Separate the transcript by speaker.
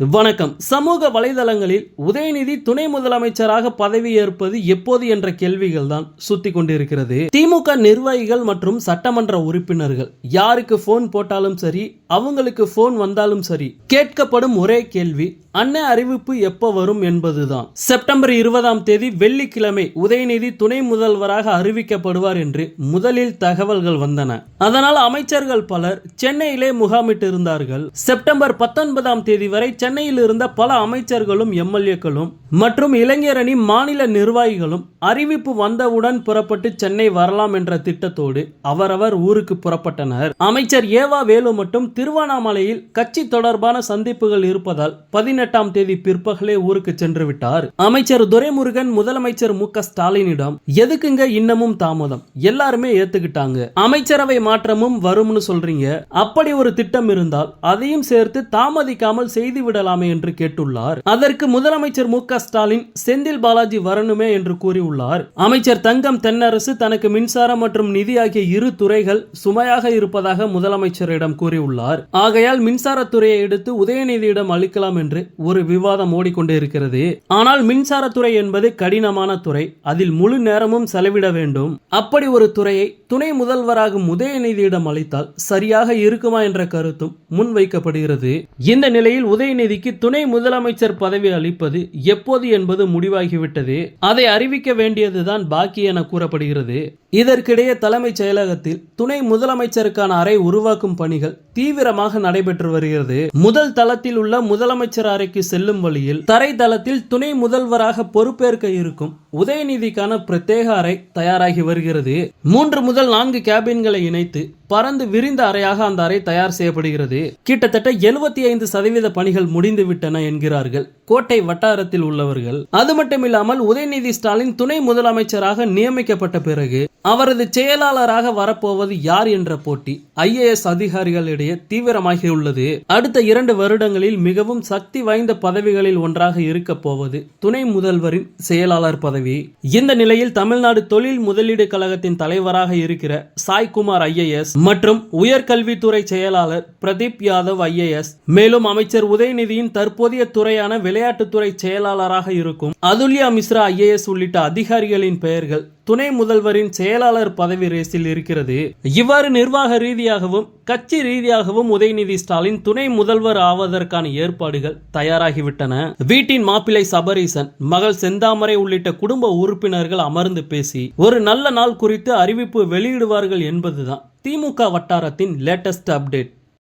Speaker 1: வணக்கம். சமூக வலைதளங்களில் உதயநிதி துணை முதலமைச்சராக பதவியேற்பது எப்போது என்ற கேள்விகள் தான் சுத்தி கொண்டிருக்கிறது. திமுக நிர்வாகிகள் மற்றும் சட்டமன்ற உறுப்பினர்கள் யாருக்கு போன் போட்டாலும் சரி, அவங்களுக்கு போன் வந்தாலும் சரி, கேட்கப்படும் ஒரே கேள்வி அண்ணே அறிவிப்பு எப்ப வரும் என்பதுதான். செப்டம்பர் 20ஆம் தேதி வெள்ளிக்கிழமை உதயநிதி துணை முதல்வராக அறிவிக்கப்படுவார் என்று முதலில் தகவல்கள் வந்தன. அதனால் அமைச்சர்கள் பலர் சென்னையிலே முகாமிட்டு இருந்தார்கள். செப்டம்பர் 19ஆம் தேதி வரை சென்னையில் இருந்த பல அமைச்சர்களும் எம்எல்ஏக்களும் மற்றும் இளைஞரணி மாநில நிர்வாகிகளும் அறிவிப்பு வந்தவுடன் புறப்பட்டு சென்னை வரலாம் என்ற திட்டத்தோடு அவரவர் ஊருக்கு புறப்பட்டனர். அமைச்சர் ஏவா வேலு மட்டும் திருவண்ணாமலையில் கட்சி தொடர்பான சந்திப்புகள் இருப்பதால் 18ஆம் தேதி பிற்பகலே ஊருக்கு சென்று விட்டார். அமைச்சர் துரைமுருகன் முதலமைச்சர் மு.க. ஸ்டாலினிடம் எதுக்குங்க இன்னமும் தாமதம், எல்லாருமே ஏத்துக்கிட்டாங்க, அமைச்சரவை மாற்றமும் வரும்னு சொல்றீங்க, அப்படி ஒரு திட்டம் இருந்தால் அதையும் சேர்த்து தாமதிக்காமல் செய்து விடலாமே என்று கேட்டுள்ளார். அதற்கு முதலமைச்சர் மு.க. ஸ்டாலின் செந்தில் பாலாஜி வரணுமே என்று கூறியுள்ளார். அமைச்சர் தங்கம் தென்னரசு தனக்கு மின்சாரம் மற்றும் நிதி ஆகிய இரு துறைகள் சுமையாக இருப்பதாக முதலமைச்சரிடம் கூறியுள்ளார். ஆகையால் மின்சாரத்துறையை எடுத்து உதயநிதியிடம் அளிக்கலாம் என்று ஒரு விவாதம் ஓடிக்கொண்டே இருக்கிறது. ஆனால் மின்சாரத்துறை என்பது கடினமான துறை, அதில் முழு நேரமும் செலவிட வேண்டும். அப்படி ஒரு துறையை துணை முதல்வராக உதயநிதியிடம் அளித்தால் சரியாக இருக்குமா என்ற கருத்தும் முன்வைக்கப்படுகிறது. இந்த நிலையில் உதயநிதிக்கு துணை முதலமைச்சர் பதவி அளிப்பது எப்போது என்பது முடிவாகிவிட்டது. அதை அறிவிக்க வேண்டியதுதான் பாக்கி என கூறப்படுகிறது. இதற்கிடையே தலைமைச் செயலகத்தில் துணை முதலமைச்சருக்கான அறை உருவாக்கும் பணிகள் தீவிரமாக நடைபெற்று வருகிறது. முதல் தளத்தில் உள்ள முதலமைச்சர் அறைக்கு செல்லும் வழியில் தரை தளத்தில் துணை முதல்வராக பொறுப்பேற்க இருக்கும் உதயநிதிக்கான பிரத்யேக அறை தயாராகி வருகிறது. 3 முதல் 4 கேபின்களை இணைத்து பறந்து விரிந்த அறையாக அந்த அறை தயார் செய்யப்படுகிறது. கிட்டத்தட்ட 75% பணிகள் முடிந்து விட்டன என்கிறார்கள் கோட்டை வட்டாரத்தில் உள்ளவர்கள். அது மட்டுமில்லாமல் உதயநிதி ஸ்டாலின் துணை முதலமைச்சராக நியமிக்கப்பட்ட பிறகு அவரது செயலாளராக வரப்போவது யார் என்ற போட்டி IAS அதிகாரிகளிடையே தீவிரமாகியுள்ளது. அடுத்த 2 வருடங்களில் மிகவும் சக்தி வாய்ந்த பதவிகளில் ஒன்றாக இருக்க போவது துணை முதல்வரின் செயலாளர் பதவி. இந்த நிலையில் தமிழ்நாடு தொழில் முதலீடு கழகத்தின் தலைவராக இருக்கிற சாய்குமார் IAS மற்றும் உயர்கல்வித்துறை செயலாளர் பிரதீப் யாதவ் IAS, மேலும் அமைச்சர் உதயநிதியின் தற்போதைய துறையான விளையாட்டுத்துறை செயலாளராக இருக்கும் அதுல்யா மிஸ்ரா IAS உள்ளிட்ட அதிகாரிகளின் பெயர்கள் துணை முதல்வரின் செயலாளர் பதவி ரேஸில் இருக்கிறது. இவ்வாறு நிர்வாக ரீதியாகவும் கட்சி ரீதியாகவும் உதயநிதி ஸ்டாலின் துணை முதல்வர் ஆவதற்கான ஏற்பாடுகள் தயாராகிவிட்டன. வீட்டின் மாப்பிள்ளை சபரீசன், மகள் செந்தாமரை உள்ளிட்ட குடும்ப உறுப்பினர்கள் அமர்ந்து பேசி ஒரு நல்ல நாள் குறித்து அறிவிப்பு வெளியிடுவார்கள் என்பதுதான் திமுக வட்டாரத்தின் லேட்டஸ்ட் அப்டேட்.